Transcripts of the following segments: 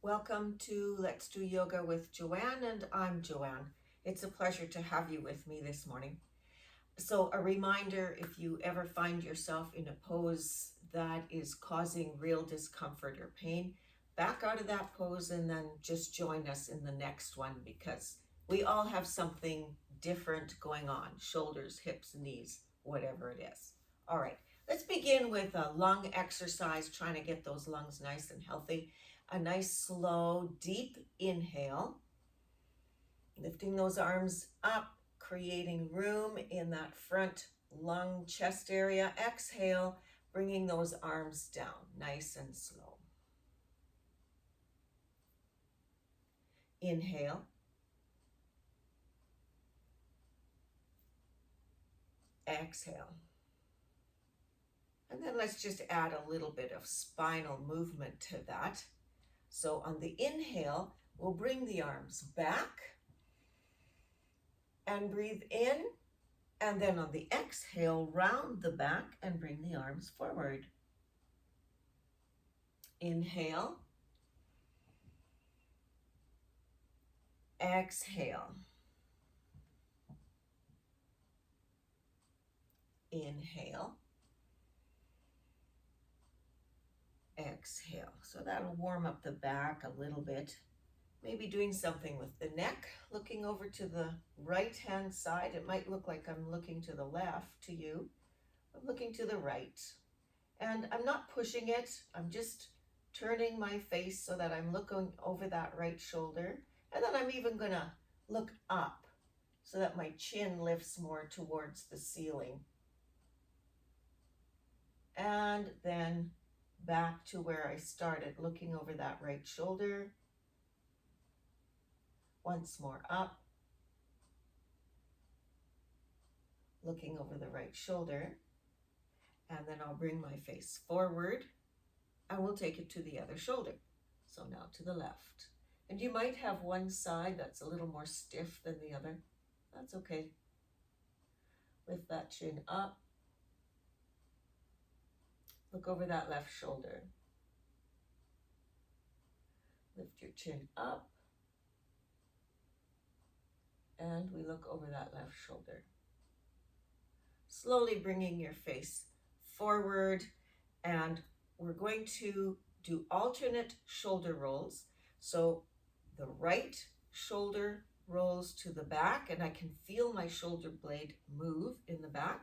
Welcome to Let's Do Yoga with Joanne, and I'm Joanne. It's a pleasure to have you with me this morning. So a reminder, if you ever find yourself in a pose that is causing real discomfort or pain, back out of that pose and then just join us in the next one, because we all have something different going on: shoulders, hips, knees, whatever it is. All right, let's begin with a lung exercise, trying to get those lungs nice and healthy. A nice slow deep inhale, lifting those arms up, creating room in that front lung chest area. Exhale, bringing those arms down, nice and slow. Inhale. Exhale. And then let's just add a little bit of spinal movement to that. So on the inhale, we'll bring the arms back and breathe in. And then on the exhale, round the back and bring the arms forward. Inhale. Exhale. Inhale. Exhale. So that'll warm up the back a little bit. Maybe doing something with the neck, looking over to the right-hand side. It might look like I'm looking to the left to you. I'm looking to the right. And I'm not pushing it. I'm just turning my face so that I'm looking over that right shoulder. And then I'm even going to look up so that my chin lifts more towards the ceiling. And then back to where I started, looking over that right shoulder. Once more up, looking over the right shoulder, and then I'll bring my face forward and we'll take it to the other shoulder. So now to the left. And you might have one side that's a little more stiff than the other. That's okay. Lift that chin up. Look over that left shoulder. Lift your chin up. And we look over that left shoulder. Slowly bringing your face forward, and we're going to do alternate shoulder rolls. So the right shoulder rolls to the back, and I can feel my shoulder blade move in the back.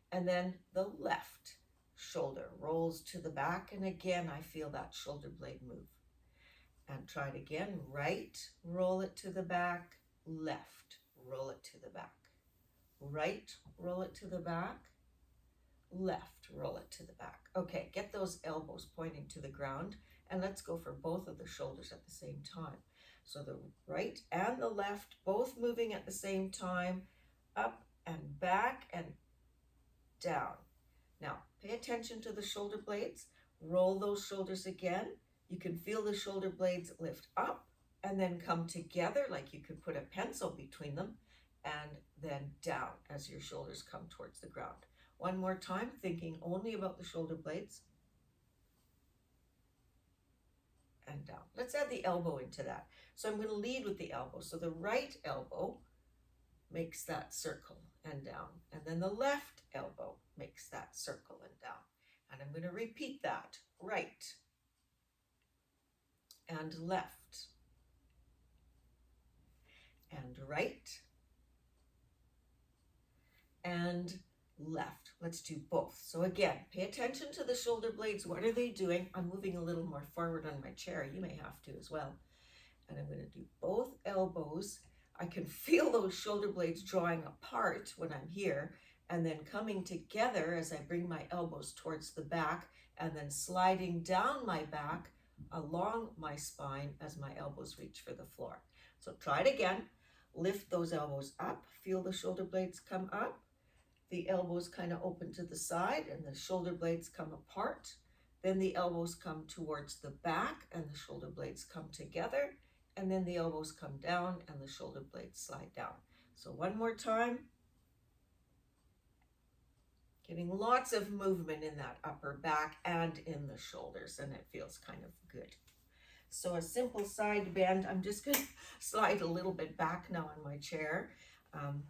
And then the left shoulder rolls to the back, and again I feel that shoulder blade move. And try it again. Right, roll it to the back. Left, roll it to the back. Right, roll it to the back. Left, roll it to the back. Okay, get those elbows pointing to the ground, and let's go for both of the shoulders at the same time. So the right and the left both moving at the same time, up and back and down. Now, pay attention to the shoulder blades. Roll those shoulders again. You can feel the shoulder blades lift up and then come together, like you could put a pencil between them, and then down as your shoulders come towards the ground. One more time, thinking only about the shoulder blades. And down. Let's add the elbow into that. So I'm going to lead with the elbow. So the right elbow makes that circle and down. And then the left elbow makes that circle and down. And I'm going to repeat that. Right and left. And right and left. Let's do both. So again, pay attention to the shoulder blades. What are they doing? I'm moving a little more forward on my chair. You may have to as well. And I'm going to do both elbows. I can feel those shoulder blades drawing apart when I'm here, and then coming together as I bring my elbows towards the back, and then sliding down my back along my spine as my elbows reach for the floor. So try it again. Lift those elbows up. Feel the shoulder blades come up. The elbows kind of open to the side and the shoulder blades come apart. Then the elbows come towards the back and the shoulder blades come together. And then the elbows come down and the shoulder blades slide down. So one more time. Getting lots of movement in that upper back and in the shoulders, and it feels kind of good. So a simple side bend. I'm just going to slide a little bit back now on my chair.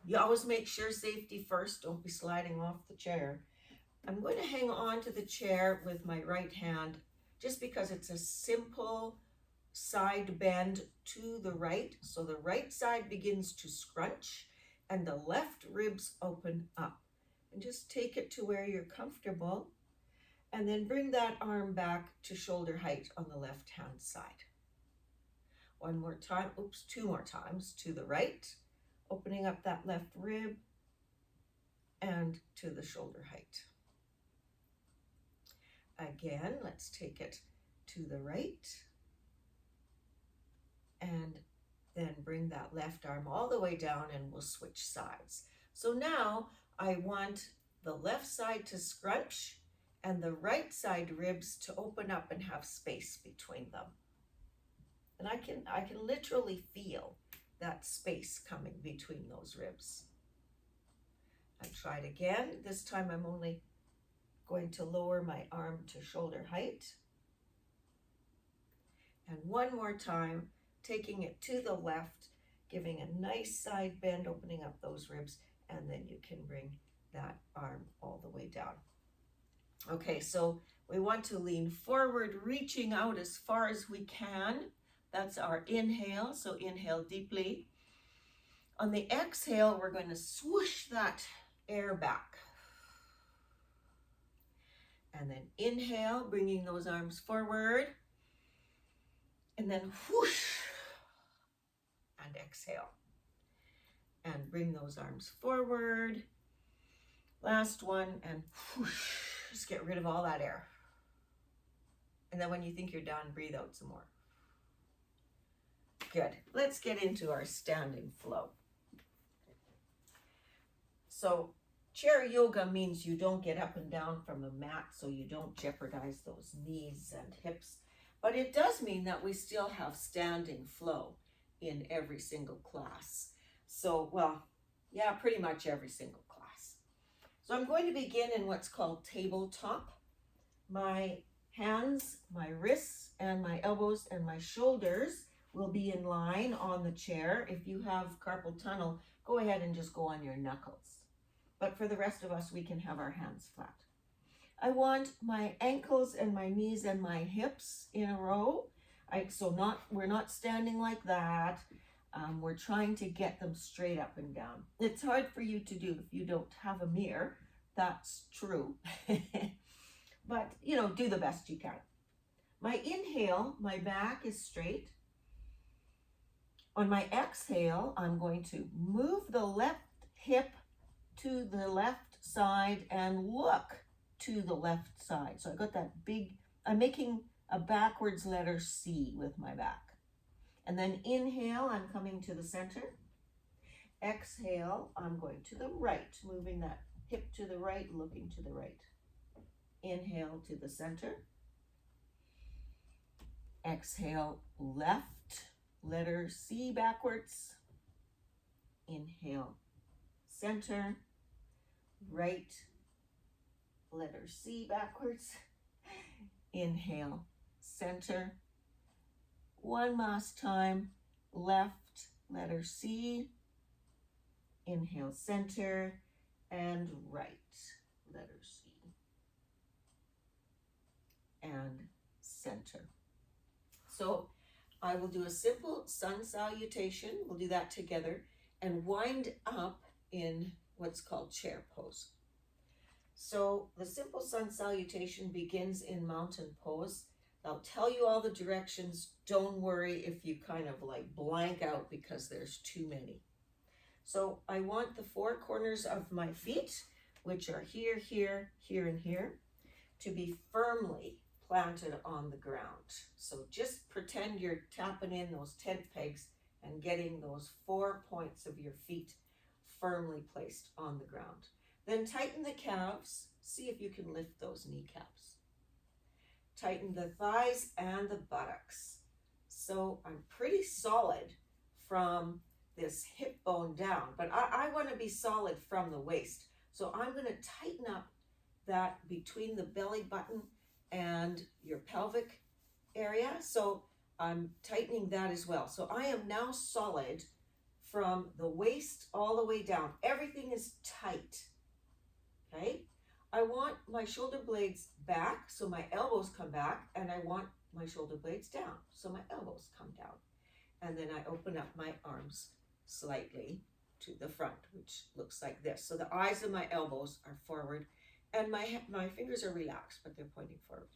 You always make sure safety first. Don't be sliding off the chair. I'm going to hang on to the chair with my right hand just because it's a simple side bend to the right. So the right side begins to scrunch and the left ribs open up. And just take it to where you're comfortable and then bring that arm back to shoulder height on the left hand side. One more time, two more times to the right, opening up that left rib and to the shoulder height. Again, let's take it to the right and then bring that left arm all the way down and we'll switch sides. So now I want the left side to scrunch and the right side ribs to open up and have space between them. And I can literally feel that space coming between those ribs. I try it again. This time I'm only going to lower my arm to shoulder height. And one more time, taking it to the left, giving a nice side bend, opening up those ribs, and then you can bring that arm all the way down. Okay, so we want to lean forward, reaching out as far as we can. That's our inhale, so inhale deeply. On the exhale, we're going to swoosh that air back. And then inhale, bringing those arms forward. And then whoosh, and exhale. And bring those arms forward. Last one, and whoosh, just get rid of all that air. And then when you think you're done, breathe out some more. Good. Let's get into our standing flow. So chair yoga means you don't get up and down from a mat, so you don't jeopardize those knees and hips. But it does mean that we still have standing flow in every single class. So, well, yeah, pretty much every single class. So I'm going to begin in what's called tabletop. My hands, my wrists, and my elbows and my shoulders will be in line on the chair. If you have carpal tunnel, go ahead and just go on your knuckles. But for the rest of us, we can have our hands flat. I want my ankles and my knees and my hips in a row. We're not standing like that. We're trying to get them straight up and down. It's hard for you to do if you don't have a mirror. That's true. But, do the best you can. My inhale, my back is straight. On my exhale, I'm going to move the left hip to the left side and look to the left side. So I got that I'm making a backwards letter C with my back. And then inhale, I'm coming to the center. Exhale, I'm going to the right, moving that hip to the right, looking to the right. Inhale to the center. Exhale, left, letter C backwards. Inhale, center, right, letter C backwards. Inhale, center. One last time, left, letter C. Inhale, center, and right, letter C. And center. So I will do a simple sun salutation. We'll do that together and wind up in what's called chair pose. So the simple sun salutation begins in mountain pose. I'll tell you all the directions. Don't worry if you kind of like blank out because there's too many. So I want the four corners of my feet, which are here, here, here, and here, to be firmly planted on the ground. So just pretend you're tapping in those tent pegs and getting those 4 points of your feet firmly placed on the ground. Then tighten the calves. See if you can lift those kneecaps. Tighten the thighs and the buttocks. So I'm pretty solid from this hip bone down, but I want to be solid from the waist. So I'm going to tighten up that between the belly button and your pelvic area. So I'm tightening that as well. So I am now solid from the waist all the way down. Everything is tight, okay? I want my shoulder blades back, so my elbows come back, and I want my shoulder blades down, so my elbows come down. And then I open up my arms slightly to the front, which looks like this. So the eyes of my elbows are forward, and my fingers are relaxed, but they're pointing forward.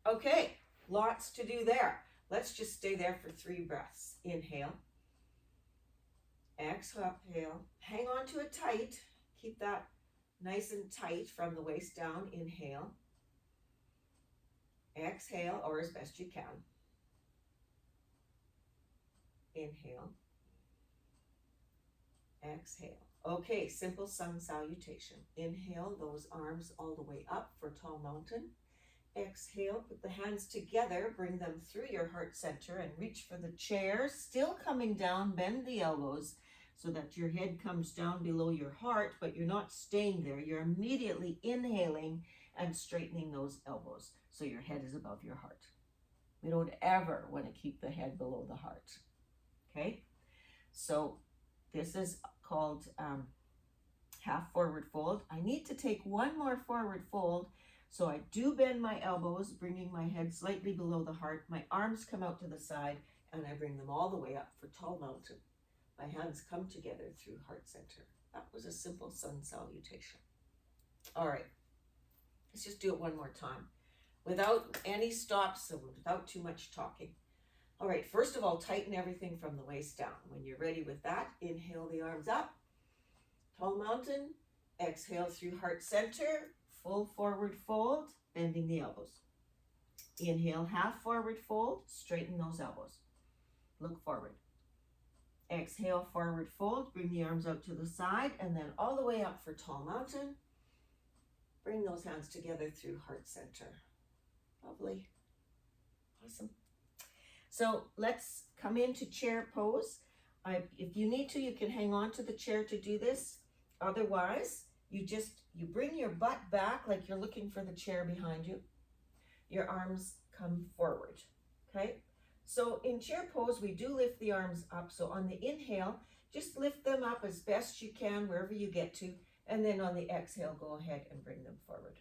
Okay, lots to do there. Let's just stay there for 3 breaths. Inhale. Exhale. Hang on to it tight. Keep that nice and tight from the waist down. Inhale. Exhale, or as best you can. Inhale. Exhale. Okay, simple sun salutation. Inhale those arms all the way up for tall mountain. Exhale, put the hands together, bring them through your heart center and reach for the chair. Still coming down, bend the elbows so that your head comes down below your heart, but you're not staying there. You're immediately inhaling and straightening those elbows so your head is above your heart. We don't ever want to keep the head below the heart. Okay? So this is called half forward fold. I need to take one more forward fold. So I do bend my elbows, bringing my head slightly below the heart. My arms come out to the side, and I bring them all the way up for tall mountain. My hands come together through heart center. That was a simple sun salutation. All right, let's just do it one more time without any stops and without too much talking. All right, first of all, tighten everything from the waist down. When you're ready with that, inhale the arms up, tall mountain. Exhale through heart center. Full forward fold, bending the elbows. Inhale, half forward fold, straighten those elbows. Look forward. Exhale, forward fold, bring the arms out to the side, and then all the way up for tall mountain. Bring those hands together through heart center. Lovely. Awesome. So let's come into chair pose. If you need to, you can hang on to the chair to do this. Otherwise, you bring your butt back like you're looking for the chair behind you. Your arms come forward, okay? So in chair pose, we do lift the arms up. So on the inhale, just lift them up as best you can, wherever you get to. And then on the exhale, go ahead and bring them forward.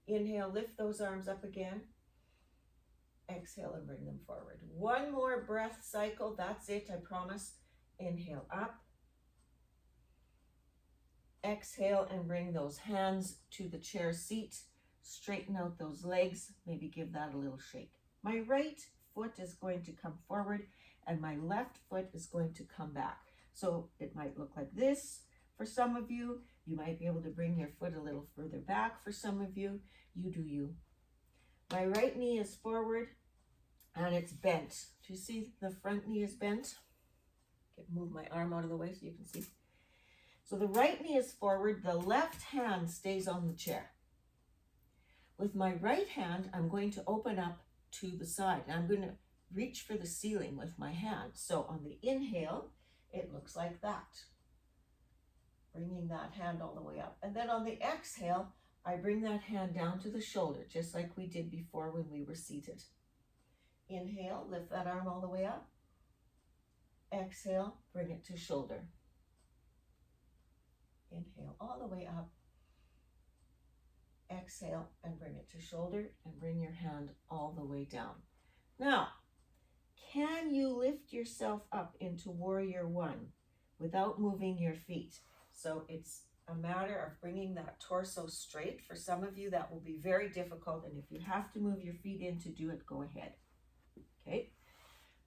Inhale, lift those arms up again. Exhale and bring them forward. One more breath cycle. That's it, I promise. Inhale up. Exhale and bring those hands to the chair seat. Straighten out those legs. Maybe give that a little shake. My right foot is going to come forward and my left foot is going to come back. So it might look like this for some of you. You might be able to bring your foot a little further back for some of you. You do you. My right knee is forward and it's bent. Do you see the front knee is bent? Move my arm out of the way so you can see. So the right knee is forward, the left hand stays on the chair. With my right hand, I'm going to open up to the side. I'm going to reach for the ceiling with my hand. So on the inhale, it looks like that. Bringing that hand all the way up. And then on the exhale, I bring that hand down to the shoulder, just like we did before when we were seated. Inhale, lift that arm all the way up. Exhale, bring it to shoulder. Inhale all the way up. Exhale and bring it to shoulder and bring your hand all the way down. Now, can you lift yourself up into warrior one without moving your feet? So it's a matter of bringing that torso straight. For some of you, that will be very difficult. And if you have to move your feet in to do it, go ahead. Okay.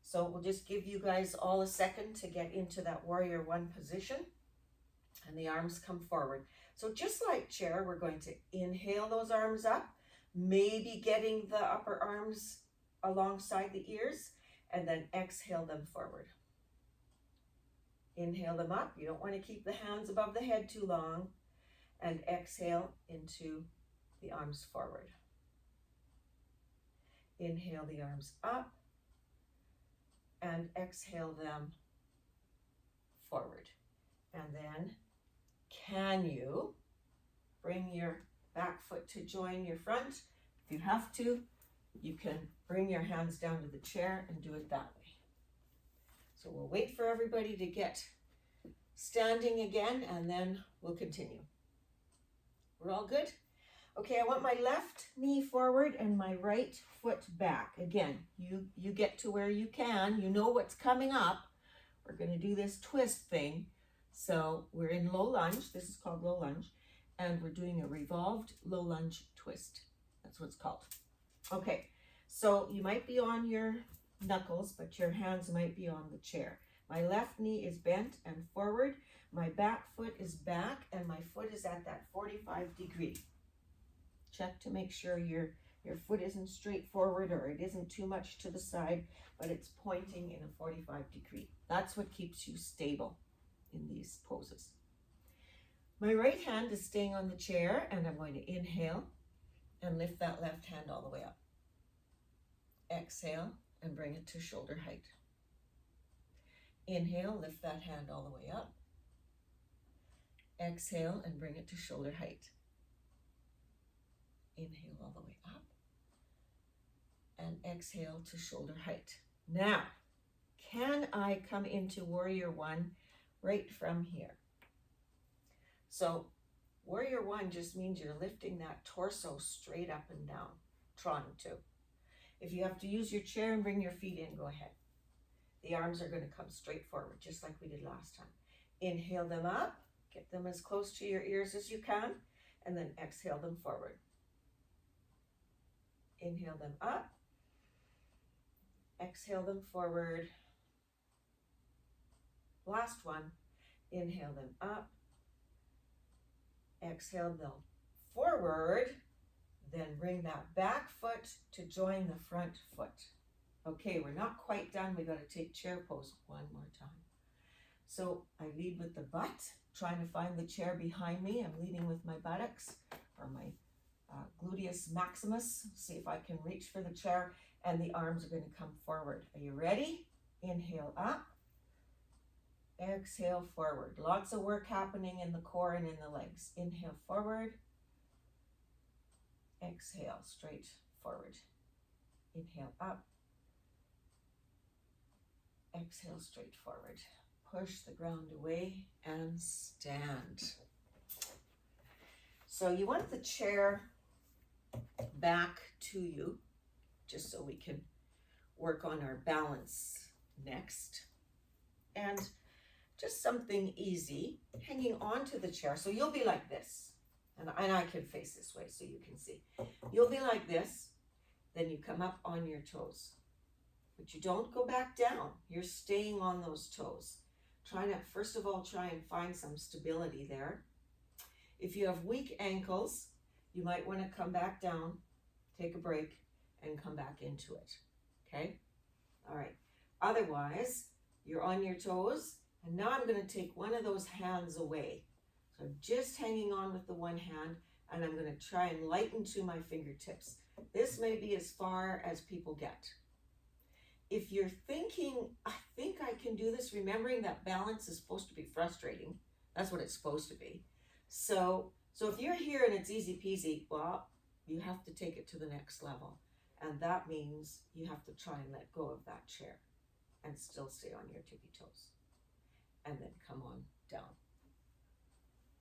So we'll just give you guys all a second to get into that warrior one position. And the arms come forward. So just like chair, we're going to inhale those arms up, maybe getting the upper arms alongside the ears, and then exhale them forward. Inhale them up. You don't want to keep the hands above the head too long. And exhale into the arms forward. Inhale the arms up and exhale them forward. And then can you bring your back foot to join your front? If you have to, you can bring your hands down to the chair and do it that way. So we'll wait for everybody to get standing again, and then we'll continue. We're all good? Okay, I want my left knee forward and my right foot back. Again, you get to where you can. You know what's coming up. We're going to do this twist thing. So we're in low lunge. This is called low lunge. And we're doing a revolved low lunge twist. That's what it's called. Okay, so you might be on your knuckles, but your hands might be on the chair. My left knee is bent and forward. My back foot is back, and my foot is at that 45-degree. Check to make sure your foot isn't straight forward or it isn't too much to the side, but it's pointing in a 45-degree. That's what keeps you stable in these poses. My right hand is staying on the chair, and I'm going to inhale and lift that left hand all the way up. Exhale and bring it to shoulder height. Inhale, lift that hand all the way up. Exhale and bring it to shoulder height. Inhale all the way up. And exhale to shoulder height. Now, can I come into Warrior One right from here? So Warrior One just means you're lifting that torso straight up and down, trying to. If you have to use your chair and bring your feet in, go ahead. The arms are going to come straight forward, just like we did last time. Inhale them up, get them as close to your ears as you can, and then exhale them forward. Inhale them up, exhale them forward. Last one, inhale them up, exhale them forward, then bring that back foot to join the front foot. Okay, we're not quite done. We got to take chair pose one more time. So I lead with the butt, trying to find the chair behind me. I'm leading with my buttocks or my gluteus maximus. See if I can reach for the chair, and the arms are going to come forward. Are you ready? Inhale up, exhale forward. Lots of work happening in the core and in the legs. Inhale forward, exhale straight forward. Inhale up, exhale straight forward. Push the ground away and stand. So you want the chair back to you, just so we can work on our balance next. And just something easy, hanging onto the chair. So you'll be like this, and I can face this way so you can see. You'll be like this, then you come up on your toes. But you don't go back down. You're staying on those toes. Try to, first of all, try and find some stability there. If you have weak ankles, you might want to come back down, take a break, and come back into it. Okay? All right. Otherwise, you're on your toes, and now I'm going to take one of those hands away. So I'm just hanging on with the one hand, and I'm going to try and lighten to my fingertips. This may be as far as people get. If you're thinking, I think I can do this, remembering that balance is supposed to be frustrating. That's what it's supposed to be. So if you're here and it's easy peasy, well, you have to take it to the next level. And that means you have to try and let go of that chair and still stay on your tippy toes. And then come on down.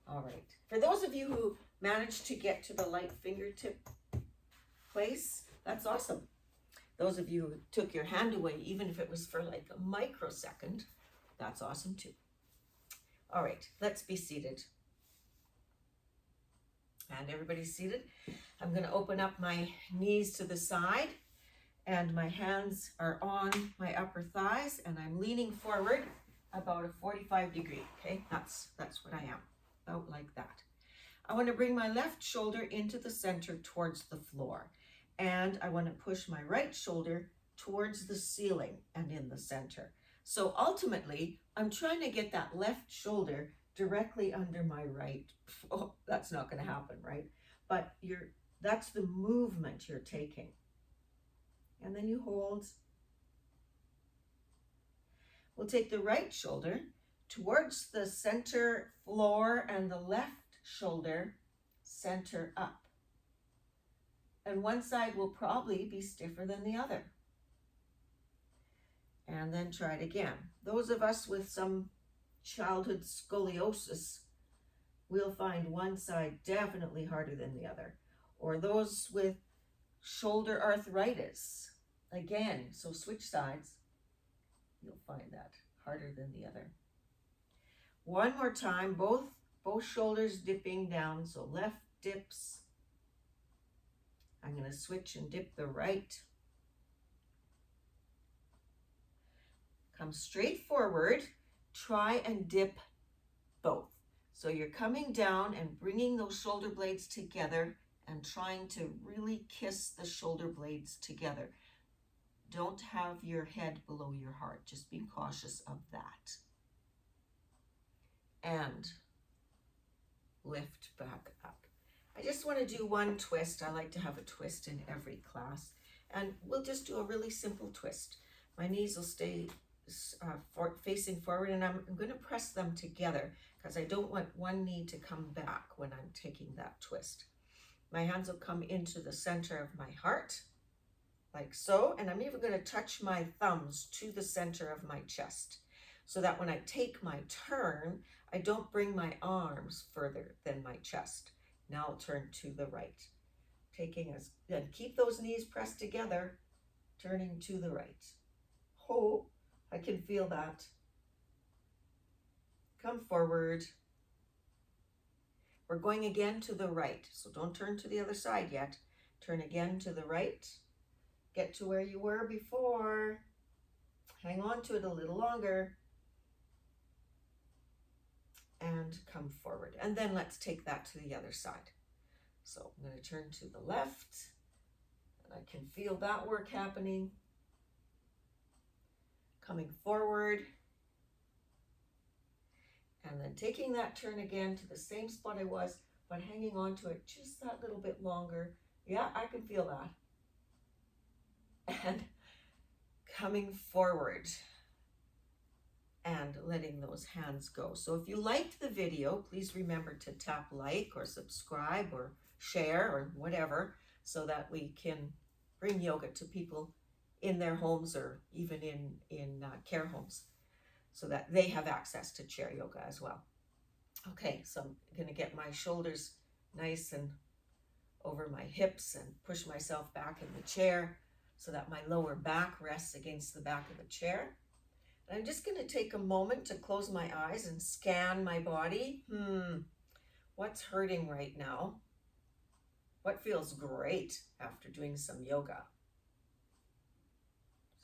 All right. For those of you who managed to get to the light fingertip place, that's awesome. Those of you who took your hand away, even if it was for like a microsecond, that's awesome too. All right, let's be seated. And everybody's seated. I'm going to open up my knees to the side, and my hands are on my upper thighs, and I'm leaning forward about a 45 degree. Okay, that's what I am, about like that. I want to bring my left shoulder into the center towards the floor. And I want to push my right shoulder towards the ceiling and in the center. So ultimately, I'm trying to get that left shoulder directly under my right. Oh, that's not going to happen, right? But that's the movement you're taking. And then you hold. We'll take the right shoulder towards the center floor and the left shoulder center up. and one side will probably be stiffer than the other. And then try it again. Those of us with some childhood scoliosis, we'll find one side definitely harder than the other. Or those with shoulder arthritis, again, so switch sides, you'll find that harder than the other. One more time, both shoulders dipping down, so left dips. I'm going to switch and dip the right. Come straight forward, try and dip both. So you're coming down and bringing those shoulder blades together and trying to really kiss the shoulder blades together. Don't have your head below your heart. Just be cautious of that. And lift back up. I just want to do one twist. I like to have a twist in every class. And we'll just do a really simple twist. My knees will stay facing forward, and I'm going to press them together because I don't want one knee to come back when I'm taking that twist. My hands will come into the center of my heart, like so, and I'm even going to touch my thumbs to the center of my chest so that when I take my turn, I don't bring my arms further than my chest. Now I'll turn to the right. Then keep those knees pressed together, turning to the right. Oh, I can feel that. Come forward. We're going again to the right, so don't turn to the other side yet. Turn again to the right. Get to where you were before. Hang on to it a little longer. And come forward. And then let's take that to the other side. So I'm going to turn to the left, and I can feel that work happening. Coming forward, and then taking that turn again to the same spot I was, but hanging on to it just that little bit longer. Yeah, I can feel that. And coming forward and letting those hands go. So if you liked the video, please remember to tap like or subscribe or share or whatever, so that we can bring yoga to people in their homes or even in care homes, so that they have access to chair yoga as well. Okay, so I'm going to get my shoulders nice and over my hips and push myself back in the chair so that my lower back rests against the back of the chair. And I'm just going to take a moment to close my eyes and scan my body. What's hurting right now? What feels great after doing some yoga?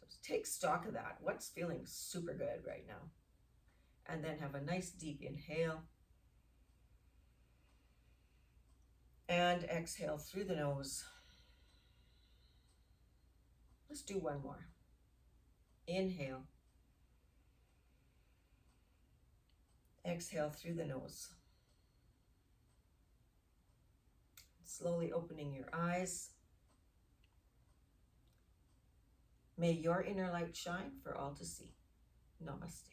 So take stock of that. What's feeling super good right now? And then have a nice deep inhale. And exhale through the nose. Let's do one more. Inhale. Exhale through the nose. Slowly opening your eyes. May your inner light shine for all to see. Namaste.